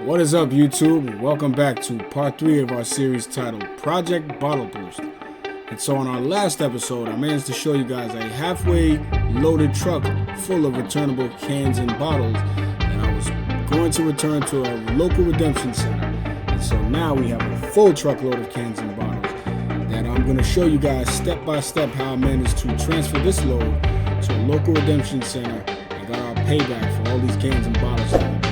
What is up, YouTube? Welcome back to part 3 of our series titled Project Bottle Boost. And so on our last episode, I managed to show you guys a halfway loaded truck full of returnable cans and bottles that I was going to return to a local redemption center. And so now we have a full truckload of cans and bottles that I'm going to show you guys step by step how I managed to transfer this load to a local redemption center and got our payback for all these cans and bottles that we bought.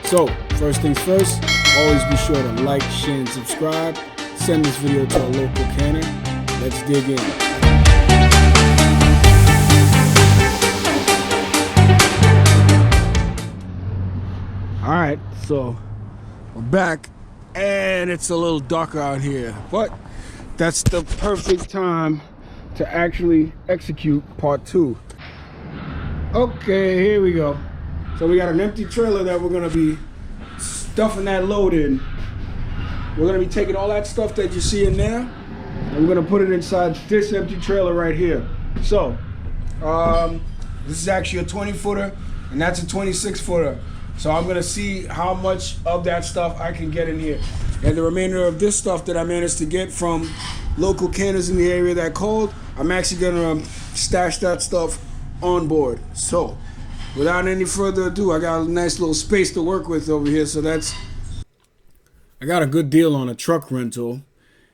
So, first things first, always be sure to like, share, and subscribe. Send this video to a local canner. Let's dig in. Alright, so we're back, and it's a little darker out here, but that's the perfect time to actually execute part 2. Okay, here we go. So we got an empty trailer that we're gonna be stuffing that load in. We're gonna be taking all that stuff that you see in there, and we're gonna put it inside this empty trailer right here. So, this is actually a 20-footer, and that's a 26-footer. So I'm gonna see how much of that stuff I can get in here. And the remainder of this stuff that I managed to get from local canners in the area that called, I'm actually gonna stash that stuff on board. So, without any further ado, I got a nice little space to work with over here, so I got a good deal on a truck rental,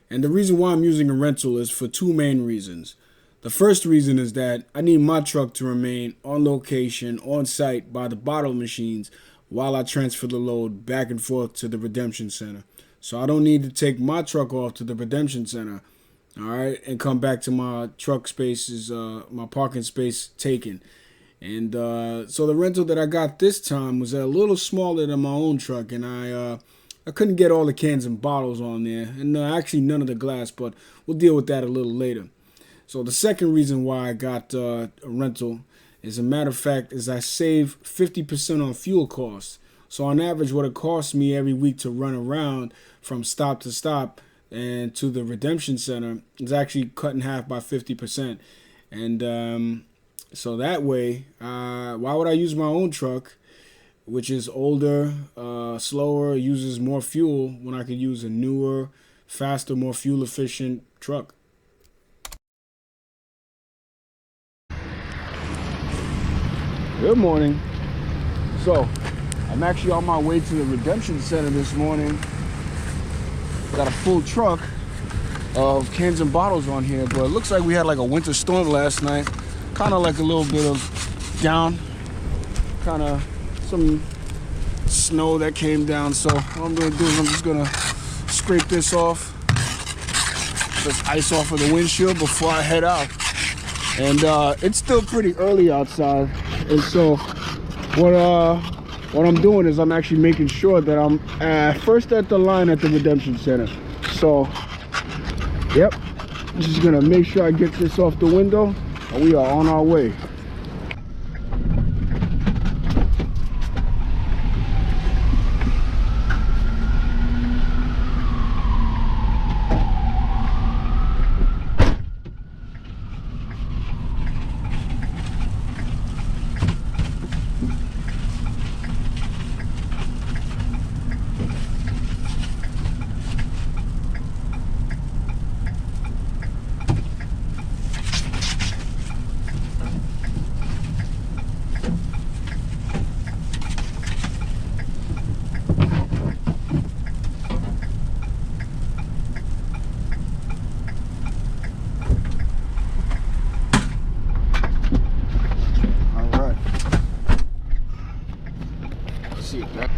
and the reason why I'm using a rental is for two main reasons. The first reason is that I need my truck to remain on location, on site by the bottle machines while I transfer the load back and forth to the redemption center. So I don't need to take my truck off to the redemption center, all right, and come back to my truck spaces, my parking space taken. And so the rental that I got this time was a little smaller than my own truck, and I couldn't get all the cans and bottles on there, and actually none of the glass, but we'll deal with that a little later. So the second reason why I got a rental, as a matter of fact, is I save 50% on fuel costs. So on average, what it costs me every week to run around from stop to stop and to the redemption center is actually cut in half by 50%. And so that way, why would I use my own truck, which is older, slower, uses more fuel, when I could use a newer, faster, more fuel efficient truck? Good morning. So, I'm actually on my way to the redemption center this morning. Got a full truck of cans and bottles on here, but it looks like we had like a winter storm last night. Kind of like a little bit of down, kind of some snow that came down. So what I'm gonna do is I'm just gonna scrape this off, this ice off of the windshield before I head out. And it's still pretty early outside, and so what I'm doing is I'm actually making sure that I'm first at the line at the redemption center. So yep, just gonna make sure I get this off the window. We are on our way. See it back.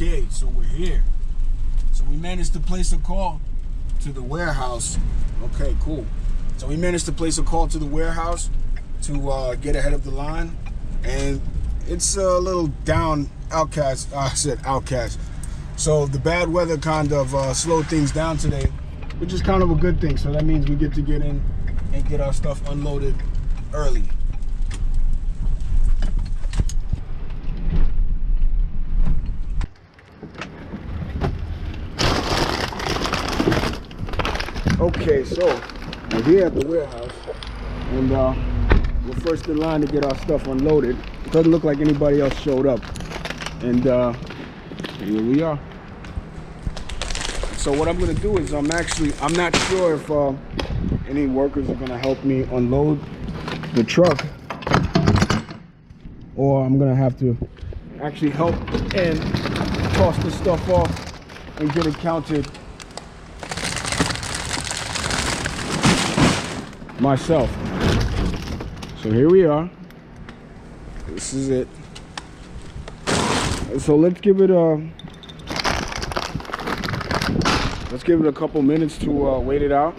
Okay, so we're here. So we managed to place a call to the warehouse. Okay, cool. So we managed to place a call to the warehouse to get ahead of the line. And it's a little down, outcast. I said outcast. So the bad weather kind of slowed things down today, which is kind of a good thing. So that means we get to get in and get our stuff unloaded early. Okay, so we're here at the warehouse, and we're first in line to get our stuff unloaded. It doesn't look like anybody else showed up, and here we are. So what I'm gonna do is I'm not sure if any workers are gonna help me unload the truck, or I'm gonna have to actually help and toss the stuff off and get it counted myself. So here we are. This is it. So let's give it a couple minutes to wait it out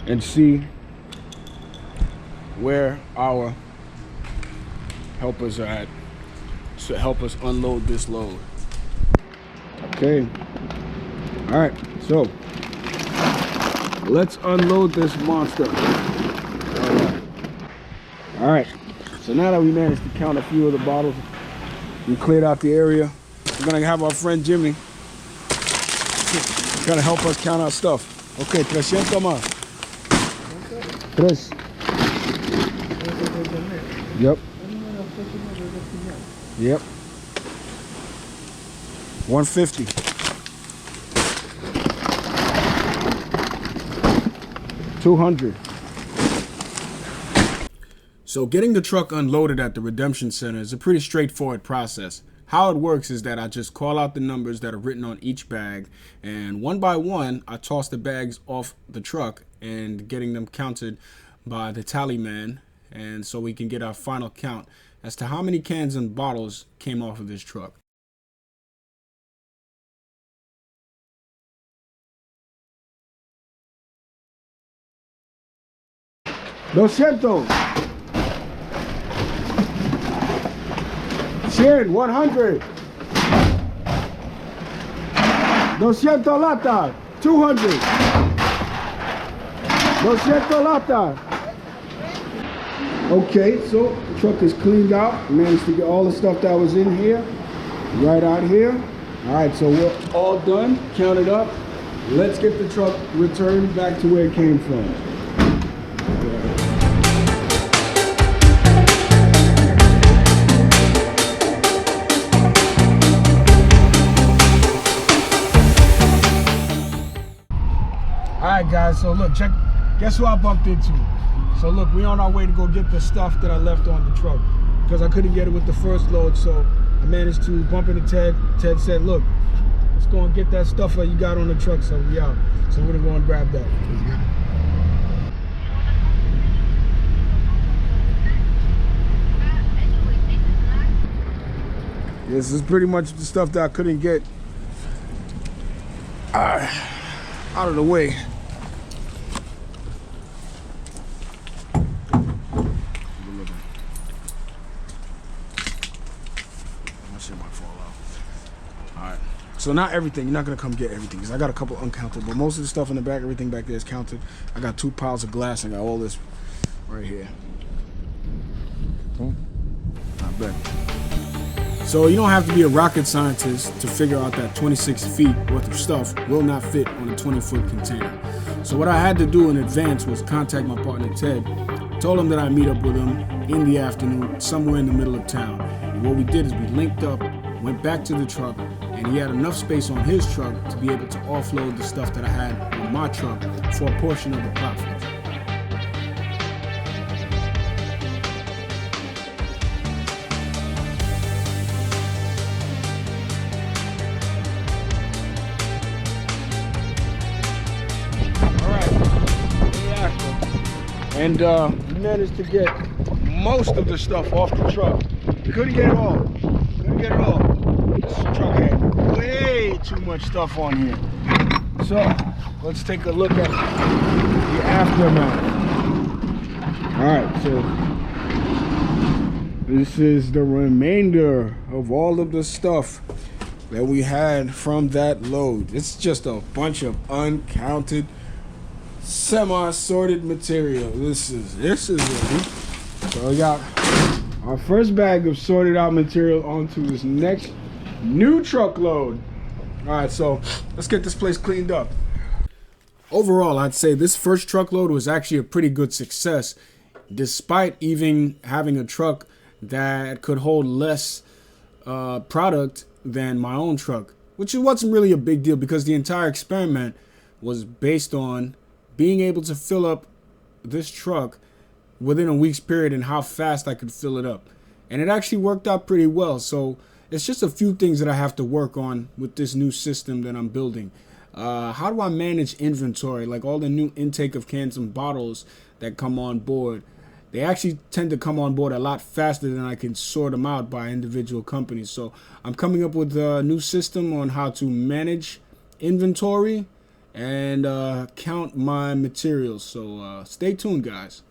and see where our helpers are at to help us unload this load. Okay. All right. So let's unload this monster. All right. So now that we managed to count a few of the bottles, we cleared out the area. We're gonna have our friend Jimmy gonna help us count our stuff. Okay, 300 más. 3. Yep. Yep. 150. 200. So getting the truck unloaded at the Redemption Center is a pretty straightforward process. How it works is that I just call out the numbers that are written on each bag, and one by one I toss the bags off the truck and getting them counted by the tally man, and so we can get our final count as to how many cans and bottles came off of this truck. $200. 100. 200 lata. 200. 200 lata. Okay, so the truck is cleaned out. Managed to get all the stuff that was in here right out here. All right, so we're all done, counted up. Let's get the truck returned back to where it came from. Alright guys, so look, guess who I bumped into? So look, we on our way to go get the stuff that I left on the truck because I couldn't get it with the first load, so I managed to bump into Ted. Ted said, look, let's go and get that stuff that you got on the truck, so we out. So we're gonna go and grab that. This is pretty much the stuff that I couldn't get out of the way. Alright, so not everything, you're not gonna come get everything because I got a couple uncounted, but most of the stuff in the back, everything back there is counted. I got 2 piles of glass and I got all this right here. Not bad. So you don't have to be a rocket scientist to figure out that 26 feet worth of stuff will not fit on a 20-foot container. So what I had to do in advance was contact my partner Ted, told him that I'd meet up with him in the afternoon somewhere in the middle of town. And what we did is we linked up, went back to the truck, and he had enough space on his truck to be able to offload the stuff that I had on my truck for a portion of the profit. And we managed to get most of the stuff off the truck. Couldn't get it all. Couldn't get it all. This truck had way too much stuff on here. So let's take a look at the aftermath. All right, so This is the remainder of all of the stuff that we had from that load. It's just a bunch of uncounted, semi-sorted material. This is it. So we got our first bag of sorted out material onto this next new truckload. All right, so let's get this place cleaned up. Overall, I'd say this first truckload was actually a pretty good success, despite even having a truck that could hold less product than my own truck, which wasn't really a big deal because the entire experiment was based on being able to fill up this truck within a week's period and how fast I could fill it up. And it actually worked out pretty well. So it's just a few things that I have to work on with this new system that I'm building. How do I manage inventory, like all the new intake of cans and bottles that come on board? They actually tend to come on board a lot faster than I can sort them out by individual companies. So I'm coming up with a new system on how to manage inventory and count my materials. So stay tuned, guys.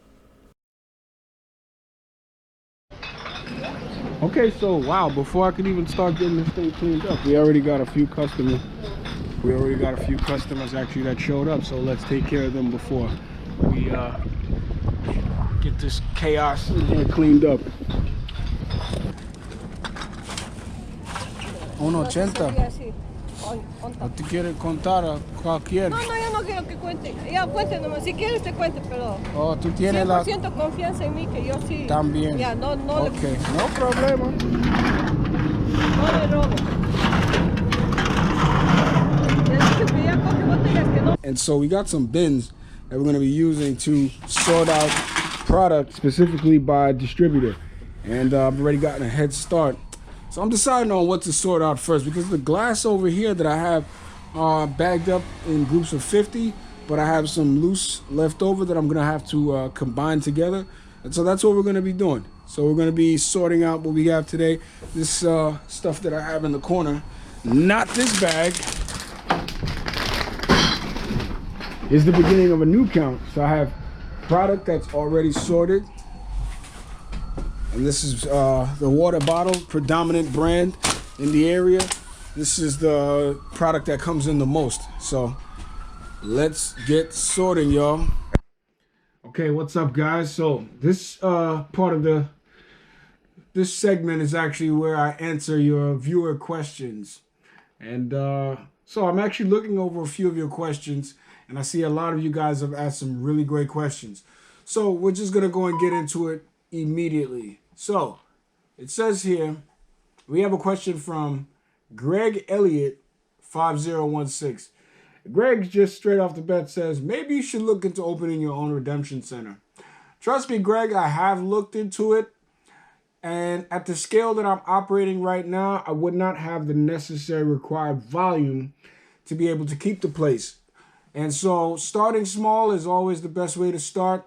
Okay, so wow, before I could even start getting this thing cleaned up, we already got a few customers. Actually that showed up. So let's take care of them before we get this chaos in here cleaned up. 1.80. ¿O te quiere contar a cualquier? No, yo no quiero que cuente. Ya cuente nomás. Si quieres te cuente, pero Oh, tú tienes 100% confianza en mí que yo sí. También. Ya, no Okay, no problema. No le robo. And so we got some bins that we're going to be using to sort out product specifically by distributor. And I've already gotten a head start. So I'm deciding on what to sort out first, because the glass over here that I have bagged up in groups of 50, but I have some loose left over that I'm going to have to combine together. And so that's what we're going to be doing. So we're going to be sorting out what we have today. This stuff that I have in the corner, not this bag, is the beginning of a new count. So I have product that's already sorted. And this is the water bottle, predominant brand in the area. This is the product that comes in the most. So let's get sorting, y'all. Okay, what's up, guys? So this part of this segment is actually where I answer your viewer questions. And so I'm actually looking over a few of your questions, and I see a lot of you guys have asked some really great questions. So we're just gonna go and get into it immediately. So it says here, we have a question from Greg Elliott 5016. Greg just straight off the bat says, maybe you should look into opening your own redemption center. Trust me, Greg, I have looked into it. And at the scale that I'm operating right now, I would not have the necessary required volume to be able to keep the place. And so starting small is always the best way to start.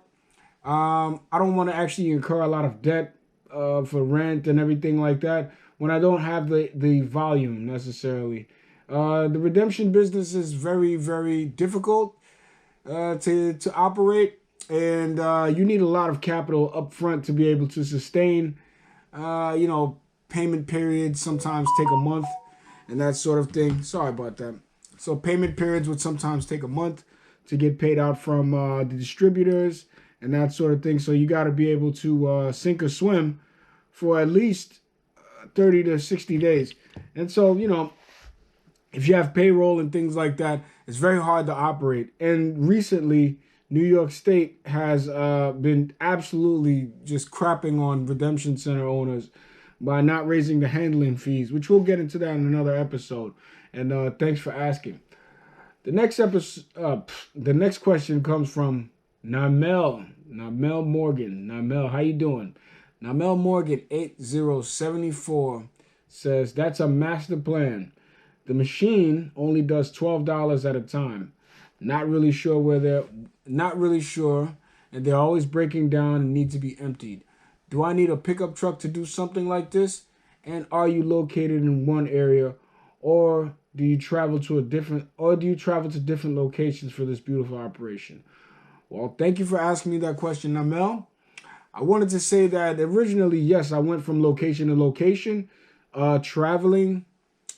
I don't want to actually incur a lot of debt for rent and everything like that when I don't have the volume necessarily. The redemption business is very, very difficult to operate, and you need a lot of capital up front to be able to sustain. Payment periods sometimes take a month and that sort of thing. Sorry about that. So payment periods would sometimes take a month to get paid out from the distributors and that sort of thing. So you got to be able to sink or swim for at least 30 to 60 days. And so, if you have payroll and things like that, it's very hard to operate. And recently, New York State has been absolutely just crapping on redemption center owners by not raising the handling fees, which we'll get into that in another episode. And thanks for asking. The next question comes from Namel Morgan. Namel, how you doing? Namel Morgan 8074 says, that's a master plan. The machine only does $12 at a time. Not really sure, and they're always breaking down and need to be emptied. Do I need a pickup truck to do something like this? And are you located in one area, or do you travel to different locations for this beautiful operation? Well, thank you for asking me that question, Namel. I wanted to say that originally, yes, I went from location to location, traveling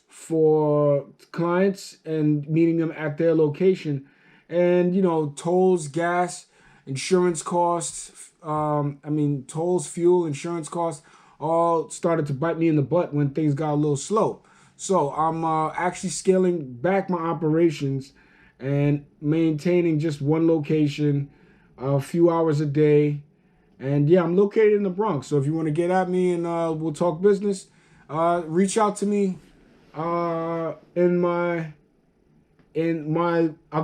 for clients and meeting them at their location. And, tolls, gas, insurance costs, tolls, fuel, insurance costs, all started to bite me in the butt when things got a little slow. So I'm actually scaling back my operations and maintaining just one location, a few hours a day. And yeah, I'm located in the Bronx. So if you want to get at me and we'll talk business, reach out to me I'm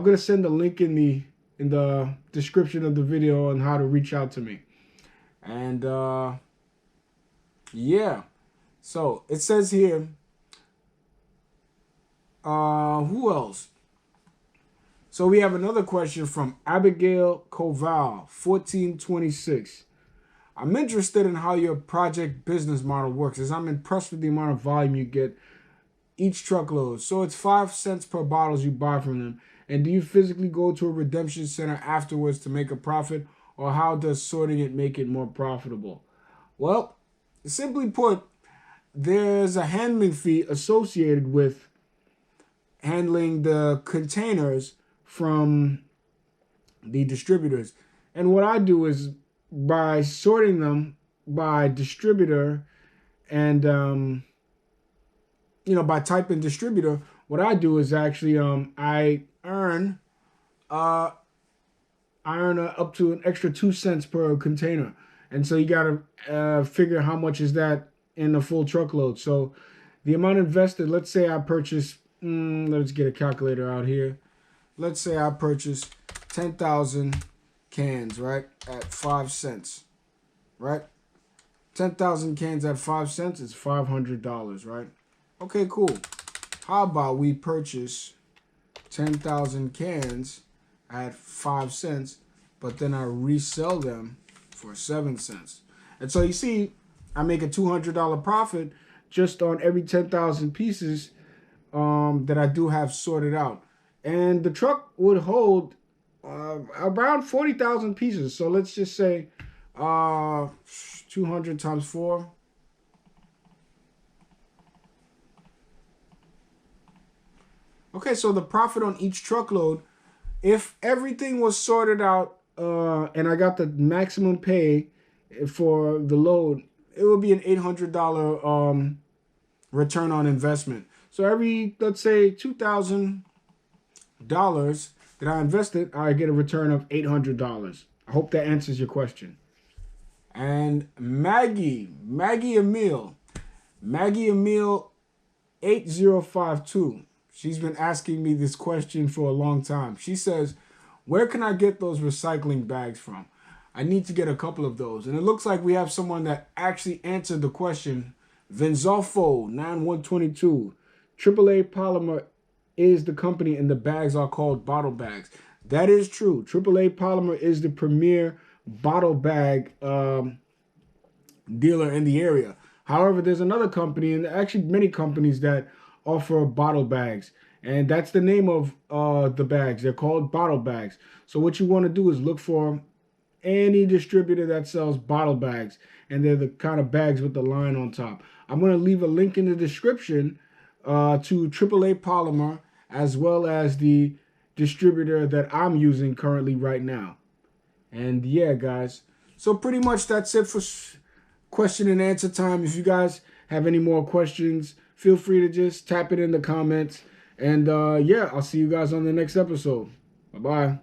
gonna send a link in the description of the video on how to reach out to me. And yeah, so it says here, who else? So we have another question from Abigail Koval, 1426. I'm interested in how your project business model works, as I'm impressed with the amount of volume you get each truckload. So it's 5 cents per bottles you buy from them. And do you physically go to a redemption center afterwards to make a profit, or how does sorting it make it more profitable? Well, simply put, there's a handling fee associated with handling the containers from the distributors. And what I do is, by sorting them by distributor and by typing distributor, what I do is actually I earn up to an extra 2 cents per container. And so you gotta figure how much is that in a full truckload. So the amount invested, let's say I purchase, let's get a calculator out here. Let's say I purchase 10,000 cans, right, at 5 cents, right? 10,000 cans at 5 cents is $500, right? Okay, cool. How about we purchase 10,000 cans at 5 cents, but then I resell them for 7 cents. And so you see, I make a $200 profit just on every 10,000 pieces that I do have sorted out. And the truck would hold around 40,000 pieces. So let's just say 200 times 4. Okay, so the profit on each truckload, if everything was sorted out and I got the maximum pay for the load, it would be an $800 return on investment. So every, let's say, $2,000 that I invested, I get a return of $800. I hope that answers your question. And Maggie Emile 8052. She's been asking me this question for a long time. She says, where can I get those recycling bags from? I need to get a couple of those. And it looks like we have someone that actually answered the question. Venzolfo 9122. AAA Polymer is the company and the bags are called bottle bags. That is true. AAA Polymer is the premier bottle bag dealer in the area. However, there's another company, and actually many companies, that offer bottle bags. And that's the name of the bags. They're called bottle bags. So what you want to do is look for any distributor that sells bottle bags. And they're the kind of bags with the line on top. I'm going to leave a link in the description to AAA Polymer, as well as the distributor that I'm using currently right now. And yeah, guys. So pretty much that's it for question and answer time. If you guys have any more questions, feel free to just tap it in the comments. And yeah, I'll see you guys on the next episode. Bye-bye.